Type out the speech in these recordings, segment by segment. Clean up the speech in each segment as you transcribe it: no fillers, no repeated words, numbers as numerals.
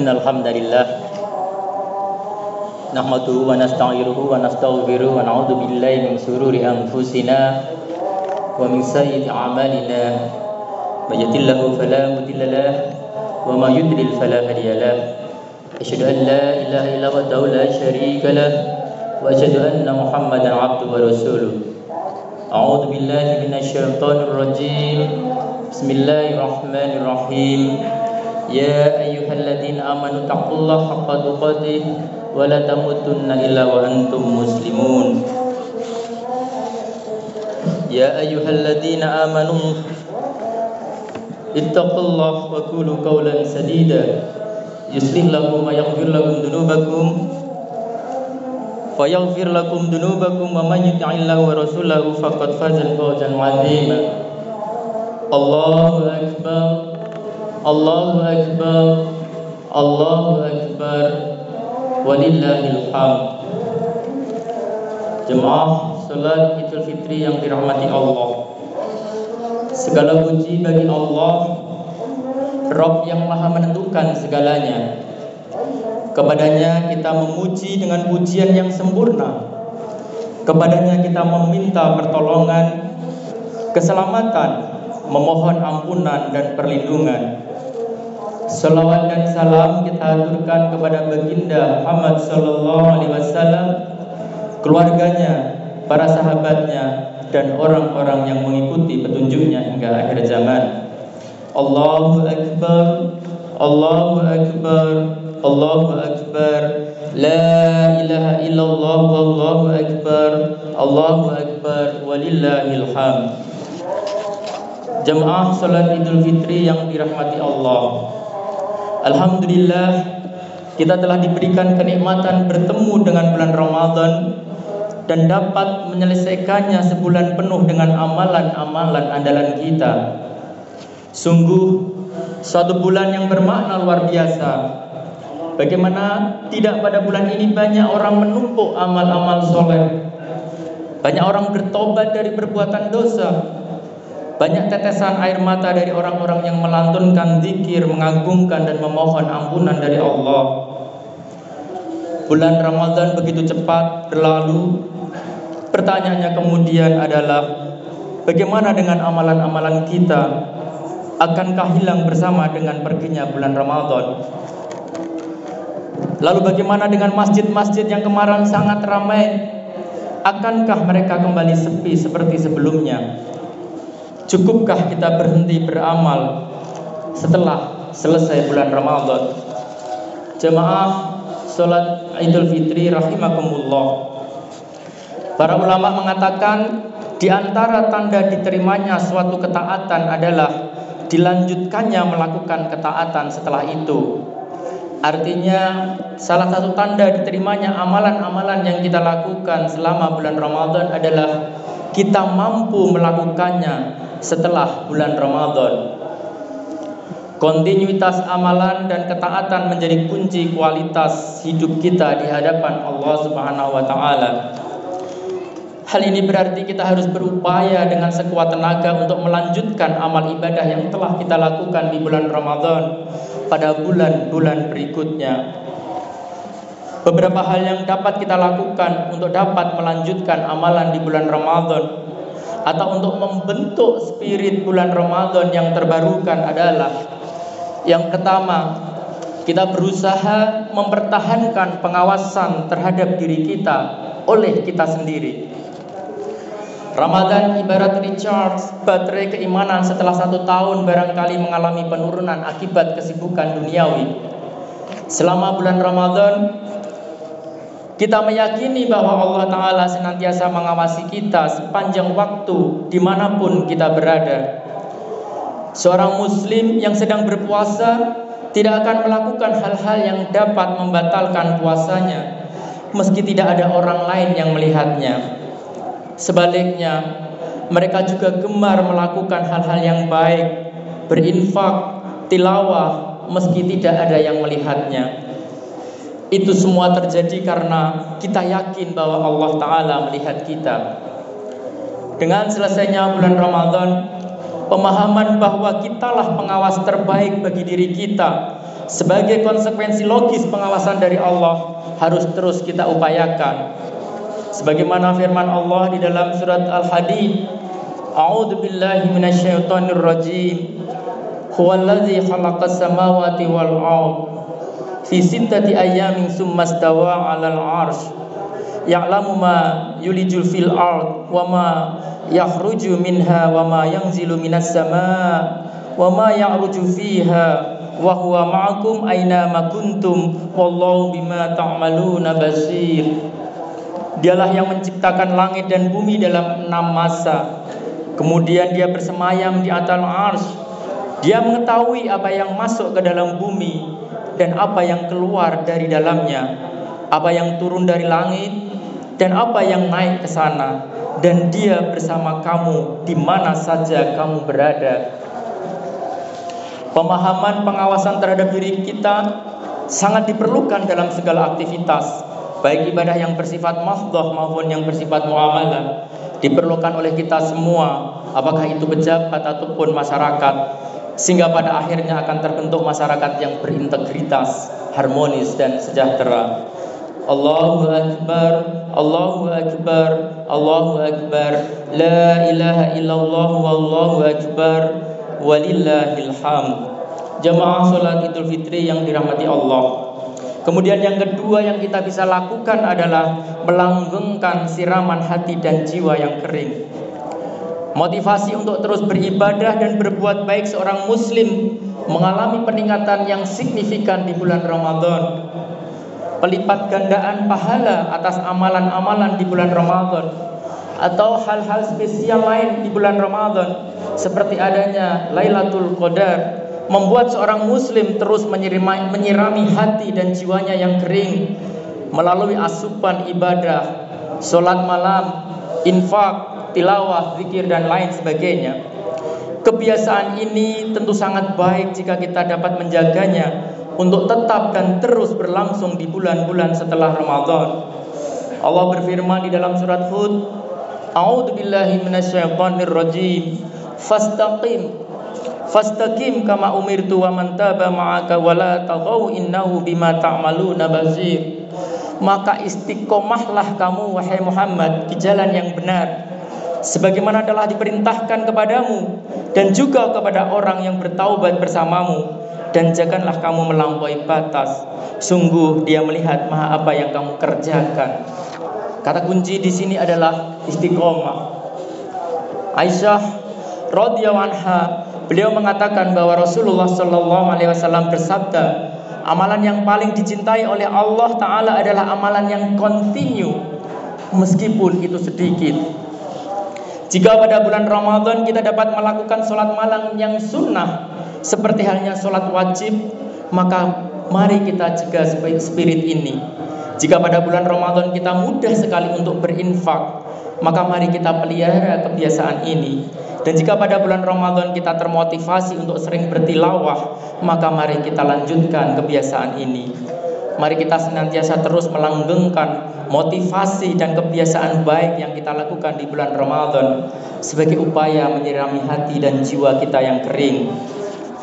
Innal hamdalillah nahmaduhu wa nasta'inuhu wa nastaghfiruhu wa na'udzu billahi min shururi anfusina wa min sayyiati a'malina. May yahdihillahu fala mudilla lahu wa may yudlil fala hadiya lahu. Asyhadu an la ilaha illa huwa la syarika lahu wa asyhadu anna Muhammadan 'abduhu wa rasuluh. A'udzu billahi minasy syaithanir rajim. Bismillahirrahmanirrahim. Ya ayyuhalladzina amanu taqullaha haqqa tuqatih wa la tamutunna illa wa antum muslimun. Ya ayyuhalladzina amanu ittaqullaha wa qulu qawlan sadida yuslih lakum wa yaghfir lakum dhunubakum wa man yuti'illaha wa rasulahu faqad faza fawzan 'azima. Allahu akbar, Allahu akbar, Allahu akbar, walillahil hamd. Jemaah salat Idul Fitri yang dirahmati Allah, segala puji bagi Allah, Rabb yang Maha menentukan segalanya. Kepadanya kita memuji dengan pujian yang sempurna. Kepadanya kita meminta pertolongan, keselamatan, memohon ampunan dan perlindungan. Salawat dan salam kita aturkan kepada baginda Muhammad sallallahu alaihi wasallam, keluarganya, para sahabatnya, dan orang-orang yang mengikuti petunjuknya hingga akhir zaman. Allahu akbar, Allahu akbar, Allahu akbar. La ilaha illallah wallahu akbar, Allahu akbar, walillahil hamd. Jemaah salat Idul Fitri yang dirahmati Allah, alhamdulillah kita telah diberikan kenikmatan bertemu dengan bulan Ramadan dan dapat menyelesaikannya sebulan penuh dengan amalan-amalan andalan kita. Sungguh suatu bulan yang bermakna luar biasa. Bagaimana tidak pada bulan ini banyak orang menumpuk amal-amal soleh, banyak orang bertobat dari perbuatan dosa, banyak tetesan air mata dari orang-orang yang melantunkan zikir, mengagungkan dan memohon ampunan dari Allah. Bulan Ramadan begitu cepat berlalu. Pertanyaannya kemudian adalah, bagaimana dengan amalan-amalan kita? Akankah hilang bersama dengan perginya bulan Ramadan? Lalu bagaimana dengan masjid-masjid yang kemarin sangat ramai? Akankah mereka kembali sepi seperti sebelumnya? Cukupkah kita berhenti beramal setelah selesai bulan Ramadan? Jemaah salat Idul Fitri rahimakumullah, para ulama mengatakan di antara tanda diterimanya suatu ketaatan adalah dilanjutkannya melakukan ketaatan setelah itu. Artinya salah satu tanda diterimanya amalan-amalan yang kita lakukan selama bulan Ramadan adalah kita mampu melakukannya setelah bulan Ramadan. Kontinuitas amalan dan ketaatan menjadi kunci kualitas hidup kita di hadapan Allah Subhanahu wa taala. Hal ini berarti kita harus berupaya dengan sekuat tenaga untuk melanjutkan amal ibadah yang telah kita lakukan di bulan Ramadan pada bulan-bulan berikutnya. Beberapa hal yang dapat kita lakukan untuk dapat melanjutkan amalan di bulan Ramadan atau untuk membentuk spirit bulan Ramadan yang terbarukan adalah, yang pertama, kita berusaha mempertahankan pengawasan terhadap diri kita oleh kita sendiri. Ramadan ibarat recharge baterai keimanan setelah 1 tahun barangkali mengalami penurunan akibat kesibukan duniawi. Selama bulan Ramadan kita meyakini bahwa Allah Ta'ala senantiasa mengawasi kita sepanjang waktu dimanapun kita berada. Seorang muslim yang sedang berpuasa tidak akan melakukan hal-hal yang dapat membatalkan puasanya meski tidak ada orang lain yang melihatnya. Sebaliknya, mereka juga gemar melakukan hal-hal yang baik, berinfak, tilawah meski tidak ada yang melihatnya. Itu semua terjadi karena kita yakin bahwa Allah Ta'ala melihat kita. Dengan selesainya bulan Ramadan, pemahaman bahwa kitalah pengawas terbaik bagi diri kita sebagai konsekuensi logis pengawasan dari Allah harus terus kita upayakan. Sebagaimana firman Allah di dalam surat Al-Hadid, A'udzu billahi minasyaitonir rajim. Huwallazi khalaqas samawati wal ardh fi sittati ayyamin tsumma istawa 'alal 'arsy. Ya'lamu ma yulijul fil ardh wa ma yakhruju minha wa ma yanzilu minas samaa wa ma ya'ruju fiha wa huwa ma'akum aina ma kuntum wallahu bima ta'maluna basir. Dialah yang menciptakan langit dan bumi dalam 6 masa. Kemudian dia bersemayam di atas arsy. Dia mengetahui apa yang masuk ke dalam bumi dan apa yang keluar dari dalamnya, apa yang turun dari langit dan apa yang naik ke sana, dan dia bersama kamu di mana saja kamu berada. Pemahaman pengawasan terhadap diri kita sangat diperlukan dalam segala aktivitas, baik ibadah yang bersifat mahdhah maupun yang bersifat muamalah. Diperlukan oleh kita semua, apakah itu pejabat ataupun masyarakat, sehingga pada akhirnya akan terbentuk masyarakat yang berintegritas, harmonis dan sejahtera. Allahu Akbar, Allahu Akbar, Allahu Akbar, la ilaha illallah wallahu akbar, walillahil hamd. Jamaah salat Idul Fitri yang dirahmati Allah. Kemudian yang kedua yang kita bisa lakukan adalah melanggengkan siraman hati dan jiwa yang kering. Motivasi untuk terus beribadah dan berbuat baik seorang muslim mengalami peningkatan yang signifikan di bulan Ramadan. Pelipat gandaan pahala atas amalan-amalan di bulan Ramadan, atau hal-hal spesial lain di bulan Ramadan seperti adanya Lailatul Qadar, membuat seorang muslim terus menyirami hati dan jiwanya yang kering melalui asupan ibadah, sholat malam, infak, tilawah, zikir dan lain sebagainya. Kebiasaan ini tentu sangat baik jika kita dapat menjaganya untuk tetap dan terus berlangsung di bulan-bulan setelah Ramadan. Allah berfirman di dalam surat Hud, A'udzu billahi minasyaitonir rajim. Fastaqim kama umirtu wa man taba ma'aka wa la taghaw innahu bima ta'maluna basir. Maka istiqomahlah kamu wahai Muhammad di jalan yang benar, sebagaimana telah diperintahkan kepadamu dan juga kepada orang yang bertaubat bersamamu, dan janganlah kamu melampaui batas. Sungguh Dia melihat maha apa yang kamu kerjakan. Kata kunci di sini adalah istiqomah. Aisyah radhiyallahu anha, beliau mengatakan bahwa Rasulullah sallallahu alaihi wasallam bersabda, amalan yang paling dicintai oleh Allah Ta'ala adalah amalan yang kontinu, meskipun itu sedikit. Jika pada bulan Ramadan kita dapat melakukan sholat malam yang sunnah seperti halnya sholat wajib, maka mari kita jaga spirit ini. Jika pada bulan Ramadan kita mudah sekali untuk berinfak, maka mari kita pelihara kebiasaan ini. Dan jika pada bulan Ramadan kita termotivasi untuk sering bertilawah, maka mari kita lanjutkan kebiasaan ini. Mari kita senantiasa terus melanggengkan motivasi dan kebiasaan baik yang kita lakukan di bulan Ramadan sebagai upaya menyirami hati dan jiwa kita yang kering.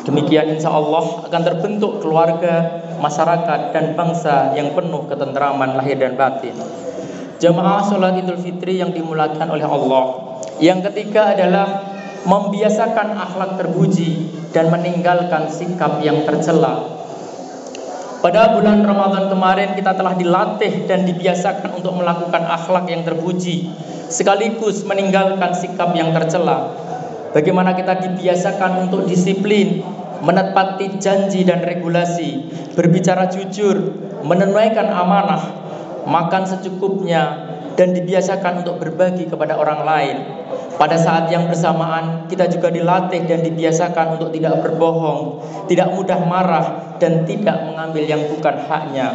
Demikian insya Allah akan terbentuk keluarga, masyarakat dan bangsa yang penuh ketentraman lahir dan batin. Jamaah sholat Idul Fitri yang dimuliakan oleh Allah. Yang ketiga adalah membiasakan akhlak terpuji dan meninggalkan sikap yang tercela. Pada bulan Ramadan kemarin kita telah dilatih dan dibiasakan untuk melakukan akhlak yang terpuji sekaligus meninggalkan sikap yang tercela. Bagaimana kita dibiasakan untuk disiplin, menepati janji dan regulasi, berbicara jujur, menunaikan amanah, makan secukupnya, dan dibiasakan untuk berbagi kepada orang lain. Pada saat yang bersamaan kita juga dilatih dan dibiasakan untuk tidak berbohong, tidak mudah marah, dan tidak mengambil yang bukan haknya.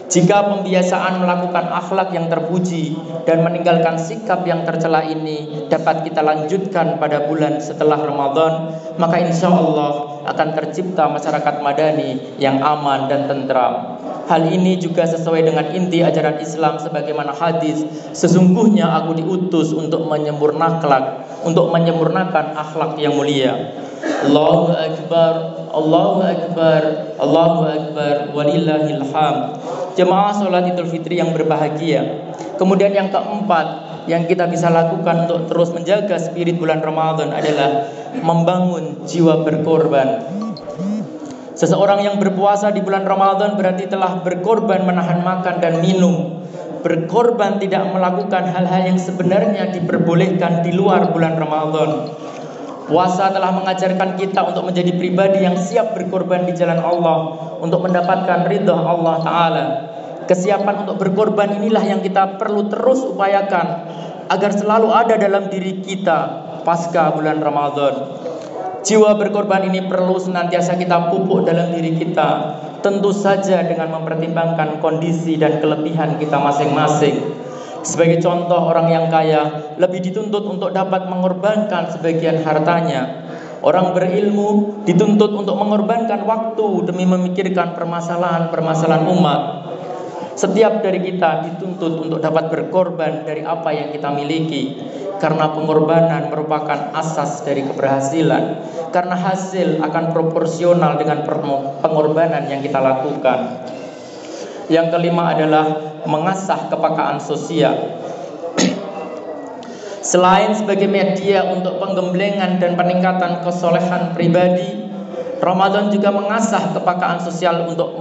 Jika pembiasaan melakukan akhlak yang terpuji dan meninggalkan sikap yang tercela ini dapat kita lanjutkan pada bulan setelah Ramadan, maka insya Allah akan tercipta masyarakat madani yang aman dan tentram. Hal ini juga sesuai dengan inti ajaran Islam sebagaimana hadis, sesungguhnya aku diutus untuk menyempurnakan akhlak yang mulia. Allahu Akbar, Allahu Akbar, Allahu Akbar, walillahil hamd. Jemaah sholat Idul Fitri yang berbahagia. Kemudian yang keempat yang kita bisa lakukan untuk terus menjaga spirit bulan Ramadan adalah membangun jiwa berkorban. Seseorang yang berpuasa di bulan Ramadan berarti telah berkorban menahan makan dan minum, berkorban tidak melakukan hal-hal yang sebenarnya diperbolehkan di luar bulan Ramadan. Puasa telah mengajarkan kita untuk menjadi pribadi yang siap berkorban di jalan Allah untuk mendapatkan ridha Allah Ta'ala. Kesiapan untuk berkorban inilah yang kita perlu terus upayakan agar selalu ada dalam diri kita pasca bulan Ramadan. Jiwa berkorban ini perlu senantiasa kita pupuk dalam diri kita, tentu saja dengan mempertimbangkan kondisi dan kelebihan kita masing-masing. Sebagai contoh, orang yang kaya lebih dituntut untuk dapat mengorbankan sebagian hartanya. Orang berilmu dituntut untuk mengorbankan waktu demi memikirkan permasalahan-permasalahan umat. Setiap dari kita dituntut untuk dapat berkorban dari apa yang kita miliki, karena pengorbanan merupakan asas dari keberhasilan, karena hasil akan proporsional dengan pengorbanan yang kita lakukan. Yang kelima adalah mengasah kepekaan sosial. Selain sebagai media untuk penggemblengan dan peningkatan kesolehan pribadi, Ramadan juga mengasah kepekaan sosial untuk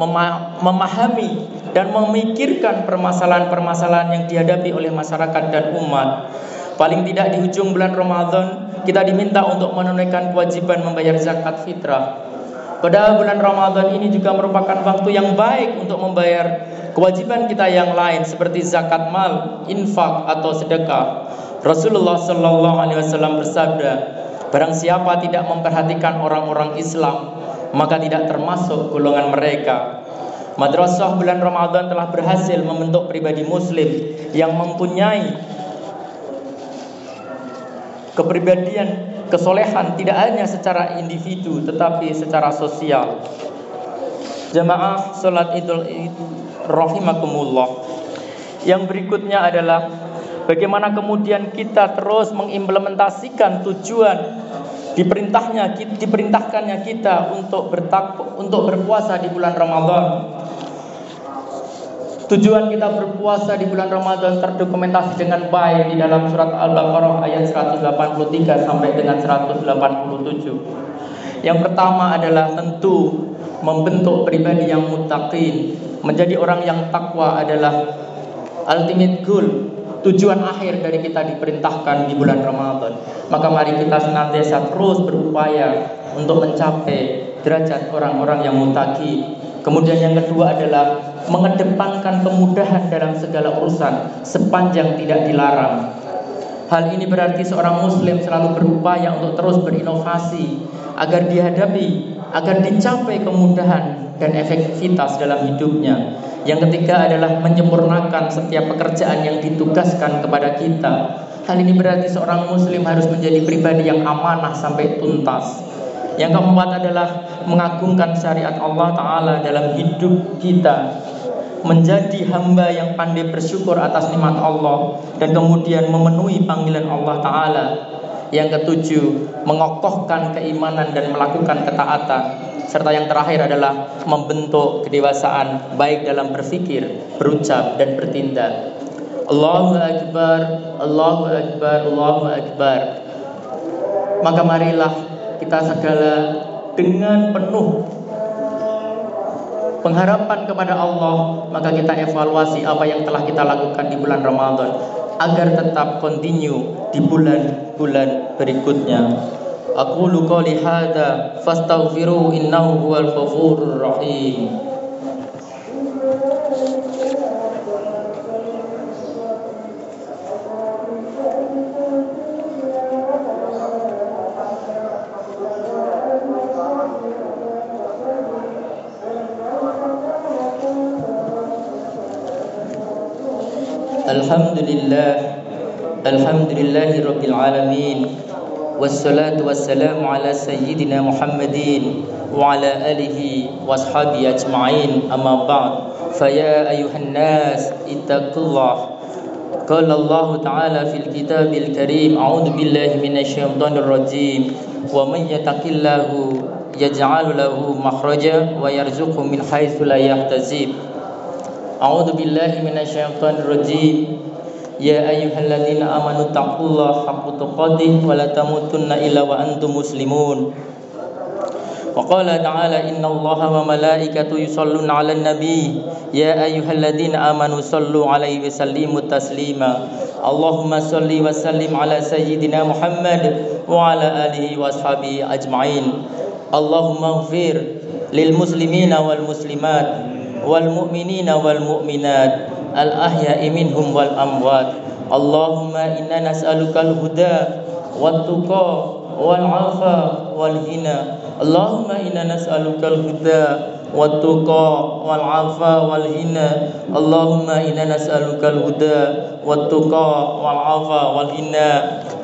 memahami dan memikirkan permasalahan-permasalahan yang dihadapi oleh masyarakat dan umat. Paling tidak di ujung bulan Ramadan kita diminta untuk menunaikan kewajiban membayar zakat fitrah. Pada bulan Ramadan ini juga merupakan waktu yang baik untuk membayar kewajiban kita yang lain seperti zakat mal, infak atau sedekah. Rasulullah sallallahu alaihi wasallam bersabda, barang siapa tidak memperhatikan orang-orang Islam, maka tidak termasuk golongan mereka. Madrasah bulan Ramadan telah berhasil membentuk pribadi muslim yang mempunyai kepribadian, kesolehan tidak hanya secara individu tetapi secara sosial. Jamaah salat Idul rahimakumullah. Yang berikutnya adalah bagaimana kemudian kita terus mengimplementasikan tujuan diperintahkannya kita untuk berpuasa di bulan Ramadan. Tujuan kita berpuasa di bulan Ramadan terdokumentasi dengan baik di dalam surat Al-Baqarah ayat 183 sampai dengan 187. Yang pertama adalah tentu membentuk pribadi yang muttaqin. Menjadi orang yang takwa adalah ultimate goal, tujuan akhir dari kita diperintahkan di bulan Ramadan. Maka mari kita senantiasa terus berupaya untuk mencapai derajat orang-orang yang muttaqin. Kemudian yang kedua adalah mengedepankan kemudahan dalam segala urusan sepanjang tidak dilarang. Hal ini berarti seorang muslim selalu berupaya untuk terus berinovasi agar dicapai kemudahan dan efektivitas dalam hidupnya. Yang ketiga adalah menyempurnakan setiap pekerjaan yang ditugaskan kepada kita. Hal ini berarti seorang muslim harus menjadi pribadi yang amanah sampai tuntas. Yang keempat adalah mengagungkan syariat Allah Ta'ala dalam hidup kita, menjadi hamba yang pandai bersyukur atas nikmat Allah dan kemudian memenuhi panggilan Allah Ta'ala. Yang ketujuh, mengokohkan keimanan dan melakukan ketaatan. Serta yang terakhir adalah membentuk kedewasaan baik dalam berpikir, berucap dan bertindak. Allahu Akbar, Allahu Akbar, Allahu Akbar. Maka marilah kita segala dengan penuh pengharapan kepada Allah, maka kita evaluasi apa yang telah kita lakukan di bulan Ramadan agar tetap continue di bulan-bulan berikutnya. Aqulu qouli hadza fastaghfiru innahu huwal ghafurur rahim. Alhamdulillahi rabbil alamin, wassalatu wassalamu ala sayyidina Muhammadin wa ala alihi washabihi ajma'in, amma ba'd. Faya ayuhan nas ittaqullah قال الله تعالى في الكتاب الكريم أعوذ بالله من الشيطان الرجيم ومن يتق الله يجعل له مخرجا ويرزقه من حيث لا يحتسب أعوذ بالله من الشيطان الرجيم يا أيها الذين آمنوا اتقوا الله حق تقاته ولا تموتن إلا وأنتم مسلمون وقال تعالى إن الله وملائكته يصلون على النبي يا أيها الذين آمنوا صلوا عليه وسلموا تسليما اللهم صل وسلم على سيدنا محمد وعلى آله وأصحابه أجمعين اللهم اغفر للمسلمين والمسلمات والمؤمنين والمؤمنات الأحياء منهم والأموات اللهم إنا نسألك الهدى والتقى والعفاف والغنى اللهم إنا نسألك الهدى والتقى والعفاف والغنى اللهم إنا نسألك الهدى والتقى والعفاف والغنى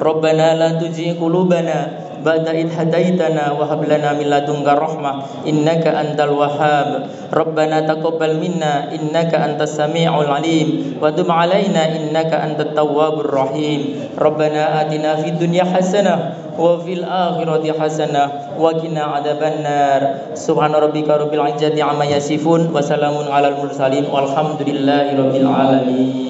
ربنا لا تزغ قلوبنا بعد إذ هديتنا وهب لنا من لدنك رحمة إنك أنت الوهاب ربنا تقبل منا إنك أنت السميع العليم وتب علينا إنك أنت التواب الرحيم ربنا آتنا في الدنيا حسنة وفي الآخرة حسنة وقنا عذاب النار سبحان ربك رب العزة عما يصفون وسلام على المرسلين والحمد لله رب العالمين